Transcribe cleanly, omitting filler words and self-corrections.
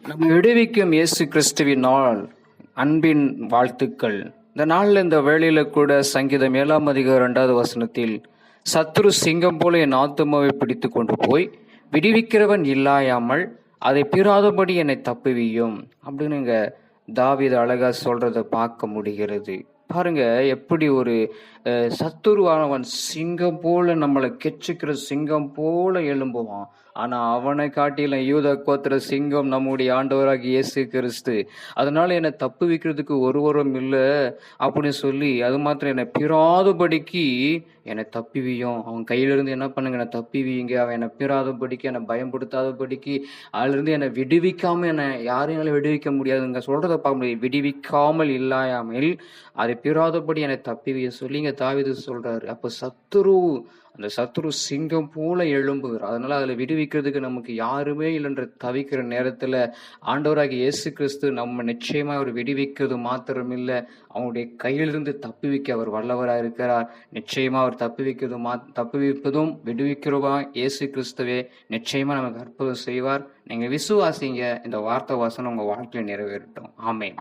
நம்ம விடுவிக்கும் இயேசு கிறிஸ்துவின் நாள், அன்பின் வாழ்த்துக்கள். இந்த நாளில் இந்த வேளையில கூட சங்கீதம் 7:2 சத்துரு சிங்கம் போல என் ஆத்துமாவை பிடித்து கொண்டு போய் விடுவிக்கிறவன் இல்லாயாமல் அதை பிராதபடி என்னை தப்புவியும் அப்படின்னு இங்க தாவீது அழகா சொல்றத பார்க்க முடிகிறது. பாருங்க, எப்படி ஒரு சத்துருவானவன் சிங்கம் போல நம்மளை கெச்சுக்கிற சிங்கம் போல எழும்புவான். ஆனா அவனை காட்டிலும் யூத கோத்திர சிங்கம் நம்முடைய ஆண்டவராகிய இயேசு கிறிஸ்து. அதனால என்னை தப்புவிக்கிறதுக்கு ஒருவரும் இல்லை அப்படின்னு சொல்லி, அது மாத்திரம் என்னை பிராதபடிக்கு என்னை தப்பிவியும். அவன் கையிலிருந்து என்ன பண்ணுங்க, என்னை தப்பிவிங்க. அவன் என்னை பிராதபடிக்கு, என்னை பயன்படுத்தாதபடிக்கு, அதிலிருந்து என்னை விடுவிக்காம என்னை யாரையும் விடுவிக்க முடியாதுங்க. சொல்றதை பார்க்க முடியாது. விடுவிக்காமல் இல்லாமல் அதை பிராதபடி என்னை தப்பிவிய சொல்லிங்க தாவீது சொல்றாரு. அப்போ அந்த சத்துரு சிங்கம் போல எழும்புகிறார். அதனால அதுல விடுவிக்கிறதுக்கு நமக்கு யாருமே இல்லைன்ற தவிக்கிற நேரத்துல ஆண்டவராகிய இயேசு கிறிஸ்து நம்ம நிச்சயமா அவர் விடுவிக்கிறது மாத்திரம் இல்லை, அவனுடைய கையிலிருந்து தப்புவிக்க அவர் வல்லவராக இருக்கிறார். நிச்சயமா அவர் தப்புவிப்பதும் விடுவிக்கிறவா இயேசு கிறிஸ்துவே நிச்சயமா நமக்கு அற்புதம் செய்வார். நீங்க விசுவாசிங்க, இந்த வார்த்தை வாசனம் உங்க வாழ்க்கையில நிறைவேறட்டும். ஆமென்.